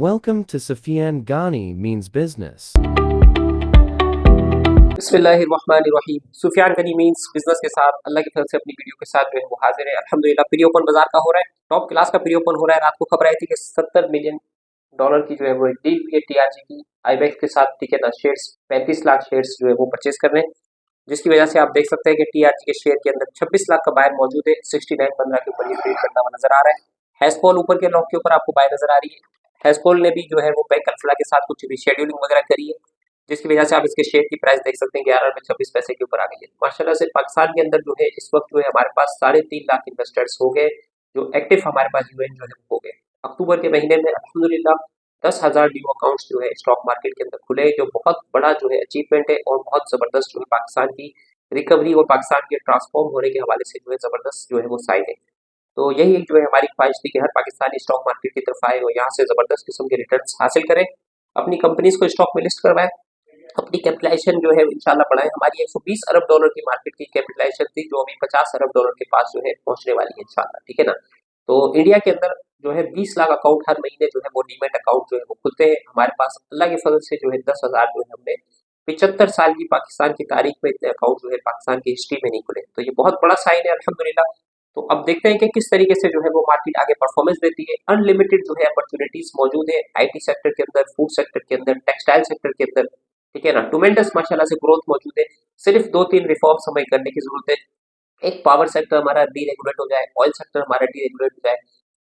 Welcome to Sufyan Ghani Means Business. बिस्मिल्लाहिर्रहमानिर्रहीम। Sufiyan Ghani means business के साथ अल्लाह की तरफ से अपनी वीडियो के साथ जो है वो हाजिर है। अल्हम्दुलिल्लाह प्री ओपन बाजार का हो रहा है, टॉप क्लास का प्री ओपन हो रहा है। रात को खबर आई थी कि 70 मिलियन डॉलर की जो है वो एक डील हुई है टीआरजी की आईबेक्स के साथ। ठीक है ना, शेयर्स 35 लाख शेयर्स जो है वो परचेज कर रहे हैं, जिसकी वजह से आप देख सकते हैं कि टीआरजी के शेयर के अंदर 26 लाख का बायर मौजूद है। 69.15 के ऊपर ये ट्रेड करता हुआ नजर आ रहा है। हैशपॉल ऊपर के लॉक के ऊपर आपको बाय नजर आ रही है। हैशपॉल ने भी जो है वो बैंक अल्फला के साथ कुछ रिशेड्यूलिंग वगैरह करी है, जिसकी वजह से आप इसके शेयर की प्राइस देख सकते हैं 11 रुपए 26 पैसे के ऊपर आ गई है। माशाल्लाह से पाकिस्तान के अंदर जो है इस वक्त जो है हमारे पास 3.5 लाख इन्वेस्टर्स हो गए, जो एक्टिव हमारे पास यूएन जो है हो गए। अक्टूबर के महीने में अल्हम्दुलिल्लाह 10,000 न्यू अकाउंट्स जो है स्टॉक मार्केट के अंदर खुले, जो बहुत बड़ा जो है अचीवमेंट है और बहुत जबरदस्त जो है पाकिस्तान की रिकवरी और पाकिस्तान के ट्रांसफॉर्म होने के हवाले से जो है जबरदस्त जो है वो साइन है। तो यही एक जो है हमारी ख्वाहिश थी कि हर पाकिस्तानी स्टॉक मार्केट की तरफ आए और यहाँ से जबरदस्त किस्म के रिटर्न्स हासिल करें, अपनी कंपनीज को स्टॉक में लिस्ट करवाएं, अपनी कैपिटलाइजेशन जो है इंशाल्लाह बढ़ाएं। हमारी 120 अरब डॉलर की मार्केट की कैपिटलाइजेशन थी, जो अभी 50 अरब डॉलर के पास जो है पहुंचने वाली है इंशाल्लाह। ठीक है ना, तो इंडिया के अंदर जो है 20 लाख अकाउंट हर महीने जो है वो डीमेट अकाउंट जो है वो खुलते हैं हमारे पास। अल्लाह के फजल से जो है 10,000 जो है हमने 75 साल की पाकिस्तान की तारीख में इतने अकाउंट जो है पाकिस्तान की हिस्ट्री में नहीं खुले, तो ये बहुत बड़ा साइन है अल्हम्दुलिल्लाह। तो अब देखते हैं कि किस तरीके से जो है वो मार्केट आगे परफॉर्मेंस देती है। अनलिमिटेड जो है अपॉर्चुनिटीज मौजूद है आईटी सेक्टर के अंदर, फूड सेक्टर के अंदर, टेक्सटाइल सेक्टर के अंदर। ठीक है ना, ट्मेंडस माशाल्लाह से ग्रोथ मौजूद है। सिर्फ 2-3 रिफॉर्म्स हमें करने की जरूरत है। एक पावर सेक्टर हमारा डीरेगुलेट हो जाए, ऑयल सेक्टर हमारा डीरेगुलेट हो जाए,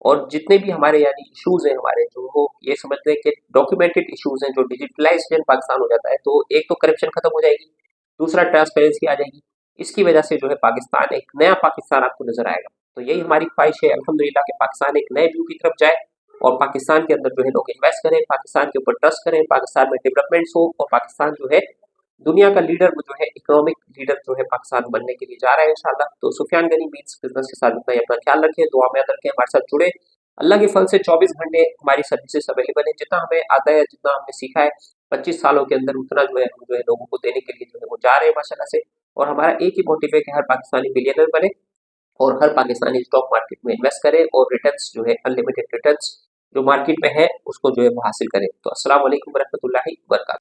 और जितने भी हमारे यानी इश्यूज हैं हमारे, जो वो ये समझते हैं कि डॉक्यूमेंटेड इश्यूज हैं, जो डिजिटलाइजेशन पाकिस्तान हो जाता है, तो एक तो करप्शन खत्म हो जाएगी, दूसरा ट्रांसपेरेंसी आ जाएगी। इसकी वजह से जो है पाकिस्तान एक नया पाकिस्तान आपको नजर आएगा। तो यही हमारी ख्वाहिश है अल्हम्दुलिल्लाह कि पाकिस्तान एक नए व्यू की तरफ जाए और पाकिस्तान के अंदर जो है लोग इन्वेस्ट करें, पाकिस्तान के ऊपर ट्रस्ट करें, पाकिस्तान में डेवलपमेंट्स हो और पाकिस्तान जो है दुनिया का लीडर जो है इकोनॉमिक लीडर जो है पाकिस्तान बनने के लिए जा रहा है इंशाल्लाह। तो सुफियान गनी मीन्स बिजनेस के साथ इतना ही, अपना ख्याल रखें, दुआ में याद रखें, हमारे साथ जुड़े। अल्लाह के फल से 24 घंटे हमारी सर्विसेज अवेलेबल है। जितना हमें आता है, जितना हमने सीखा है 25 सालों के अंदर, उतना जो है हम जो है लोगों को देने के लिए जो है वो जा रहे हैं माशाल्लाह से। और हमारा एक ही मोटिव है कि हर पाकिस्तानी बिलियनर बने और हर पाकिस्तानी स्टॉक मार्केट में इन्वेस्ट करे और रिटर्न्स जो है अनलिमिटेड रिटर्न्स जो मार्केट में है उसको जो है वो हासिल करें। तो अस्सलाम वालेकुम वरहमतुल्लाहि वबरकातुहू।